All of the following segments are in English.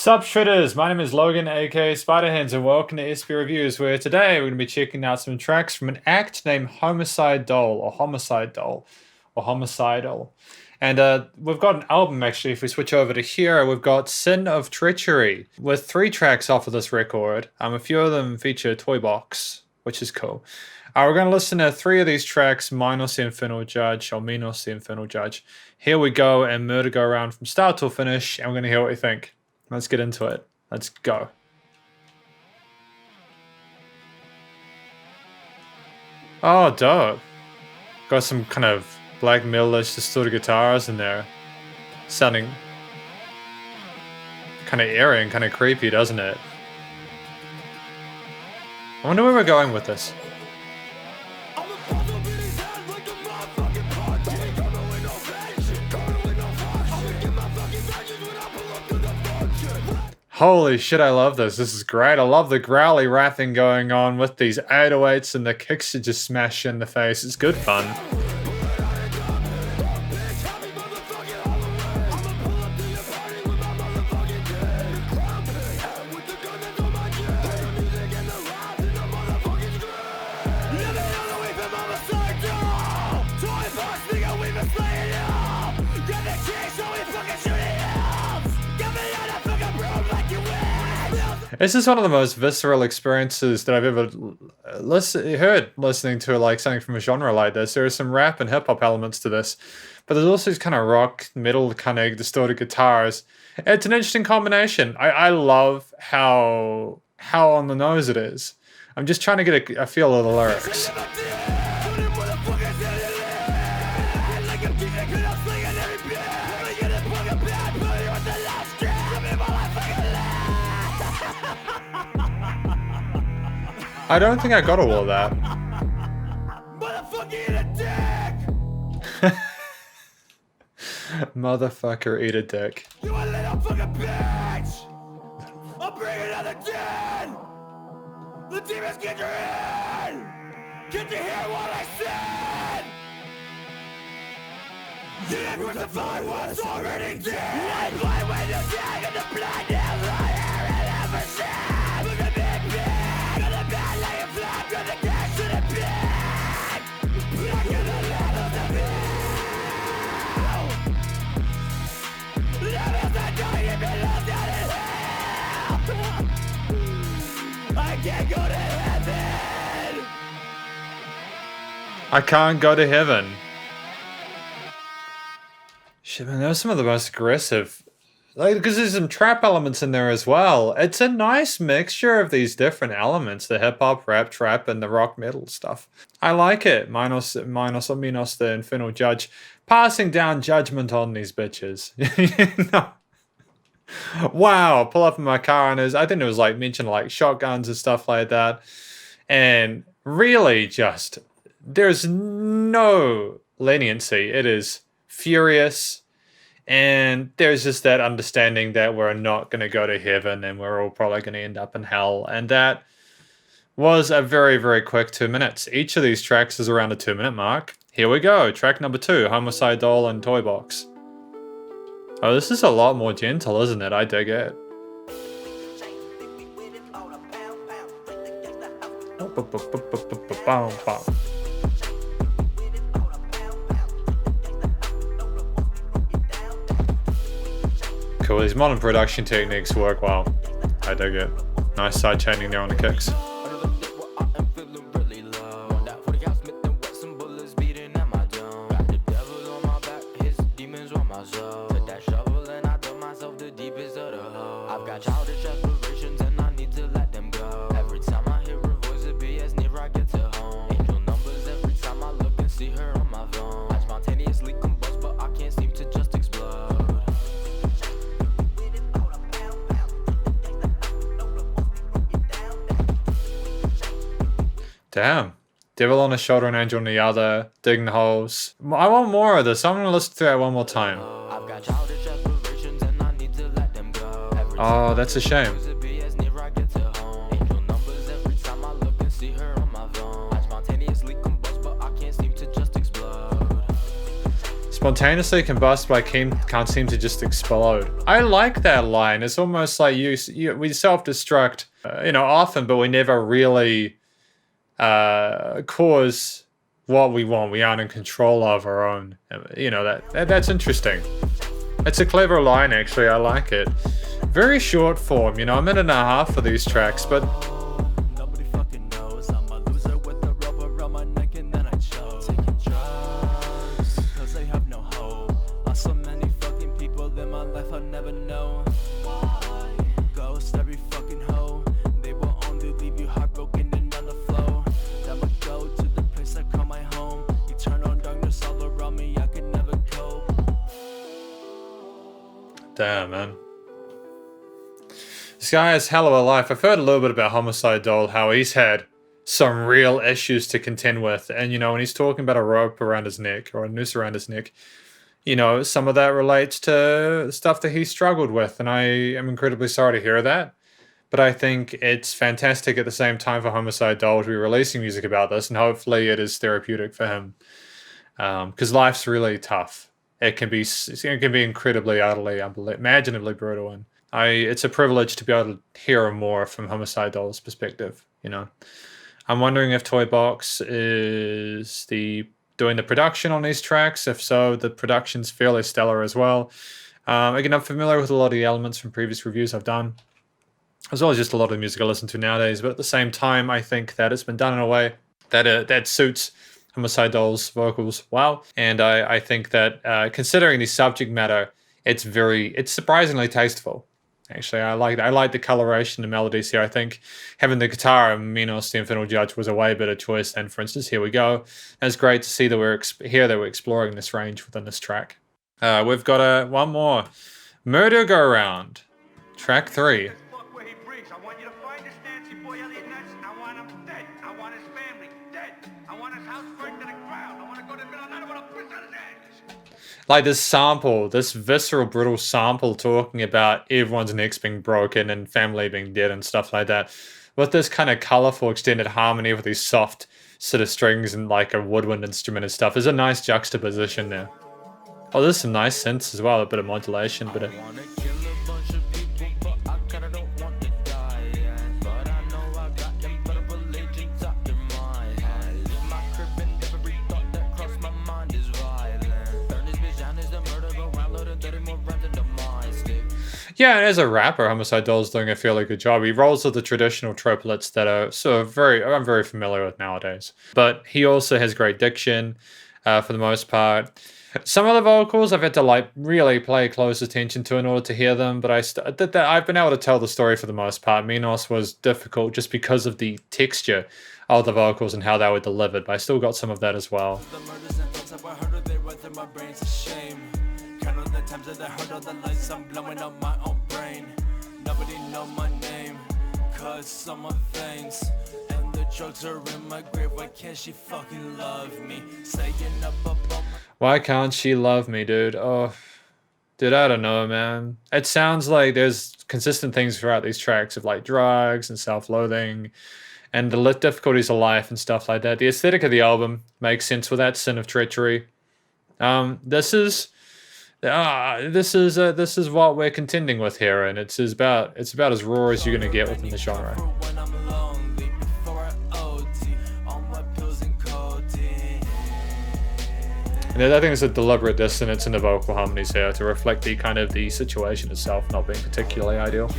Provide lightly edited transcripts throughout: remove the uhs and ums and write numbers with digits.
Sup shredders, my name is Logan aka Spiderhands and welcome to SP Reviews, where today we're going to be checking out some tracks from an act named Homicide Doll or Homicide Doll or Homicidal. And we've got an album actually. If we switch over to here, we've got Sin Of Treachery with 3 tracks off of this record. A few of them feature Toybokz, which is cool. We're going to listen to 3 of these tracks, Minos the Infernal Judge, or Minos the Infernal Judge. Here we go, and murder go around from start till finish, and we're going to hear what you think. Let's get into it. Let's go. Oh, dope. Got some kind of black metal-ish distorted guitars in there. Sounding kind of eerie and kind of creepy, doesn't it? I wonder where we're going with this. Holy shit, I love this. This is great. I love the growly rapping going on with these 808s and the kicks that just smash in the face. It's good fun. This is one of the most visceral experiences that I've ever heard listening to like something from a genre like this. There are some rap and hip hop elements to this, but there's also these kind of rock, metal kind of distorted guitars. It's an interesting combination. I love how on the nose it is. I'm just trying to get a feel of the lyrics. I don't think I got all of that. Motherfucker, eat a dick. You a little fucking bitch! I'll bring another den! The demons get you in! Get to hear what I said! You didn't crucify what's already dead! And why when you tag in the blood is I hear it ever said! Look at me, big! On the bed like a flag on the cash to the bed! Back in the land of the bill! Never said no, you've been left out in hell! I can't go to heaven! I can't go to heaven. Shit, man, those are some of the most aggressive, like, because there's some trap elements in there as well. It's a nice mixture of these different elements, the hip-hop, rap, trap, and the rock metal stuff. I like it. Minos, the Infernal Judge, passing down judgment on these bitches. You know? Wow, pull up in my car and I think it was like mentioned like shotguns and stuff like that. And really just, there's no leniency. It is furious, and there's just that understanding that we're not going to go to heaven and we're all probably going to end up in hell. And that was a very, very quick 2 minutes. Each of these tracks is around a 2-minute mark. Here we go. Track number 2, Homicide Doll and Toybokz. Oh, this is a lot more gentle, isn't it? I dig it. Cool, these modern production techniques work well. I dig it. Nice side chaining there on the kicks. Damn. Devil on the shoulder and angel on the other. Digging the holes. I want more of this. I'm gonna listen to that one more time. Oh, that's a shame. Spontaneously combust, but I can't seem to just explode. I like that line. It's almost like we self-destruct, often, but we never really cause what we want. We aren't in control of our own. That's interesting. It's a clever line, actually. I like it. Very short form, a minute and a half for these tracks, but nobody fucking knows I'm a loser with a rubber around my neck and then I choke. Taking drugs, cause I have no hope. Lost so many fucking people in my life I'll never know. Ghost every fucking hoe. They will only leave you heartbroken and on the floor. Never go to the place I call my home. Eternal darkness all around me, I could never cope. Damn, man. This guy has hell of a life. I've heard a little bit about Homicide Doll, how he's had some real issues to contend with. And, when he's talking about a rope around his neck or a noose around his neck, some of that relates to stuff that he struggled with. And I am incredibly sorry to hear that. But I think it's fantastic at the same time for Homicide Doll to be releasing music about this. And hopefully it is therapeutic for him. Because life's really tough. It can be incredibly, utterly, imaginably brutal. And it's a privilege to be able to hear more from Homicide Doll's perspective, I'm wondering if Toybokz is doing the production on these tracks. If so, the production's fairly stellar as well. Again, I'm familiar with a lot of the elements from previous reviews I've done, as well as just a lot of the music I listen to nowadays. But at the same time, I think that it's been done in a way that suits Homicide Doll's vocals well. And I think that considering the subject matter, it's surprisingly tasteful. Actually, I like the coloration and melodies here. I think having the guitar and Minos, the Infernal Judge, was a way better choice than, for instance, Here We Go. And it's great to see that we're exploring this range within this track. We've got one more. Murder Go Round, track 3. Like this sample, this visceral, brutal sample talking about everyone's necks being broken and family being dead and stuff like that. With this kind of colorful extended harmony with these soft sort of strings and like a woodwind instrument and stuff. There's a nice juxtaposition there. Oh, there's some nice synths as well, a bit of modulation, but yeah, and as a rapper, Homicide Doll's doing a fairly good job. He rolls with the traditional triplets that are I'm very familiar with nowadays. But he also has great diction for the most part. Some of the vocals I've had to really pay close attention to in order to hear them, but I've been able to tell the story for the most part. Minos was difficult just because of the texture of the vocals and how they were delivered, but I still got some of that as well. Times that I heard all the lights, I'm blowing up my own brain. Nobody know my name, cause someone thinks. And the drugs are in my grave, why can't she fucking love me? Saying up. Why can't she love me, dude? Oh, dude, I don't know, man. It sounds like there's consistent things throughout these tracks of like drugs and self-loathing and the difficulties of life and stuff like that. The aesthetic of the album makes sense with that. Sin of Treachery. This is what we're contending with here, and it's about as raw as you're gonna get within the genre. And I think there's a deliberate dissonance in the vocal harmonies here to reflect the situation itself not being particularly ideal.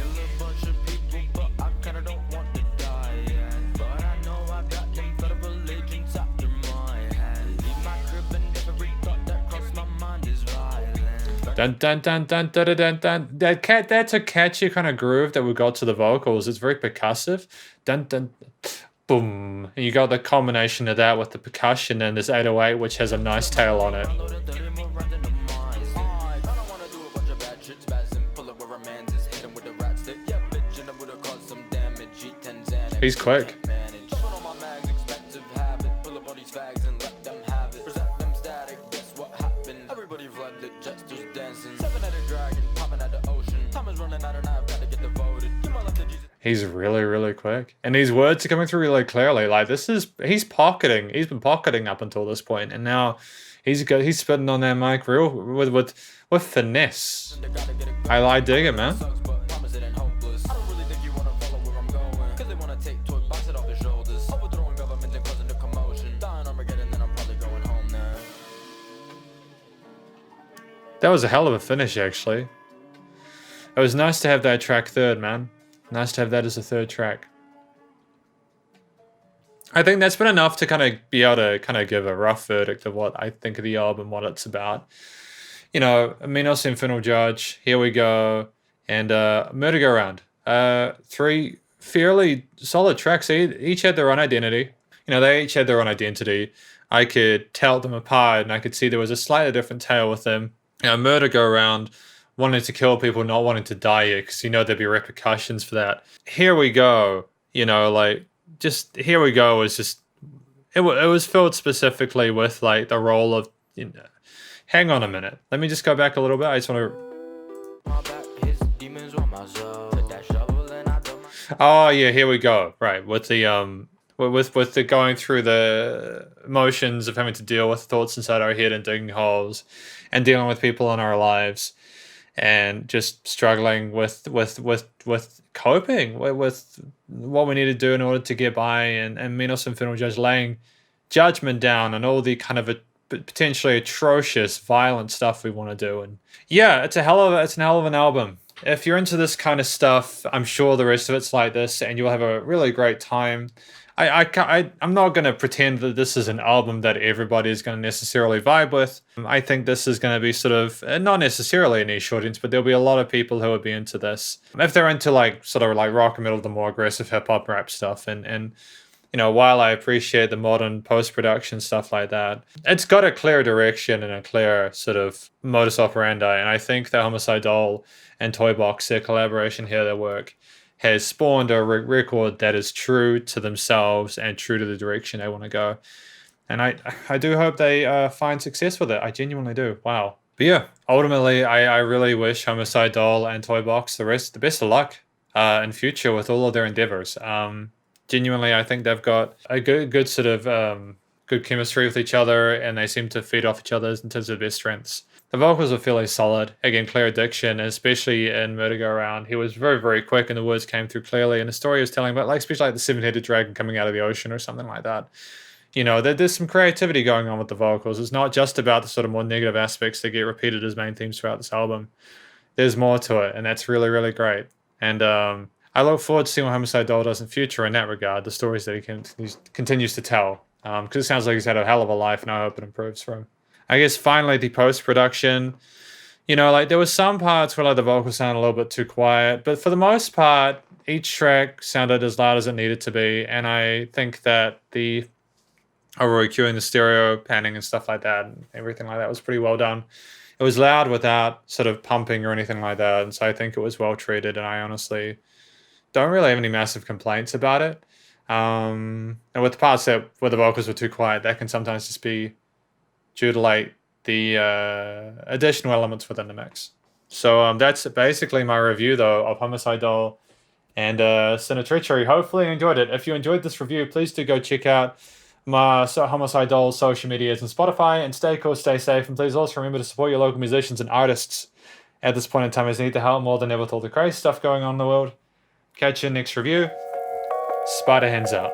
Dun dun dun dun dun dun dun. That's a catchy kind of groove that we got to the vocals. It's very percussive. Dun dun, boom. And you got the combination of that with the percussion and this 808, which has a nice tail on it. He's quick. He's really, really quick. And these words are coming through really clearly. Like he's been pocketing up until this point, and now He's spitting on that mic real with finesse. I dig it, man. That was a hell of a finish, actually. It was nice to have that track third, man. Nice to have that as a third track. I think that's been enough to kind of be able to kind of give a rough verdict of what I think of the album, what it's about. You know, Minos, Infernal Judge, Here We Go, and Murder Go Round. 3 fairly solid tracks. They each had their own identity. You know, they each had their own identity. I could tell them apart, and I could see there was a slightly different tale with them. You know, Murder Go Round, wanting to kill people, not wanting to die yet, because you know there'd be repercussions for that. Here We Go, you know, like, just Here We Go was just, it was filled specifically with, like, the role of, you know, hang on a minute. Let me just go back a little bit. I just want to... Oh, yeah, Here We Go. Right, with the, with the going through the motions of having to deal with thoughts inside our head and digging holes and dealing with people in our lives and just struggling with coping with what we need to do in order to get by, and Minos Infernal Judge laying judgment down and all the kind of potentially atrocious violent stuff we want to do. And yeah, it's a hell of an album. If you're into this kind of stuff, I'm sure the rest of it's like this and you'll have a really great time. I'm not going to pretend that this is an album that everybody is going to necessarily vibe with. I think this is going to be sort of, not necessarily a niche audience, but there'll be a lot of people who will be into this. If they're into like sort of like rock and metal, the more aggressive hip hop rap stuff. And you know, while I appreciate the modern post-production stuff like that, it's got a clear direction and a clear sort of modus operandi. And I think that Homicide Doll and Toybokz, their collaboration here, their work, has spawned a record that is true to themselves and true to the direction they want to go. And I do hope they find success with it. I genuinely do. Wow. But yeah, ultimately, I really wish Homicide Doll and Toybokz the best of luck in future with all of their endeavors. Genuinely, I think they've got a good sort of good chemistry with each other, and they seem to feed off each other in terms of their strengths. The vocals were fairly solid. Again, clear diction, especially in Murder Go Round. He was very, very quick and the words came through clearly. And the story he was telling about, like, especially like the 7-headed dragon coming out of the ocean or something like that. You know, there's some creativity going on with the vocals. It's not just about the sort of more negative aspects that get repeated as main themes throughout this album. There's more to it, and that's really, really great. And I look forward to seeing what Homicide Doll does in future in that regard, the stories that he continues to tell. Because it sounds like he's had a hell of a life, and I hope it improves for him. I guess finally the post-production, you know, like there was some parts where like the vocals sounded a little bit too quiet, but for the most part, each track sounded as loud as it needed to be. And I think that the overall EQing, the stereo panning and stuff like that and everything like that was pretty well done. It was loud without sort of pumping or anything like that. And so I think it was well treated, and I honestly don't really have any massive complaints about it. And with the parts where the vocals were too quiet, that can sometimes just be due to like the additional elements within the mix. So that's basically my review though of Homicide Doll and Sin Of Treachery. Hopefully you enjoyed it. If you enjoyed this review, please do go check out my Homicide Doll social medias and Spotify, and stay cool, stay safe, and please also remember to support your local musicians and artists at this point in time, as they need the help more than ever with all the crazy stuff going on in the world. Catch you in the next review. Spider hands out.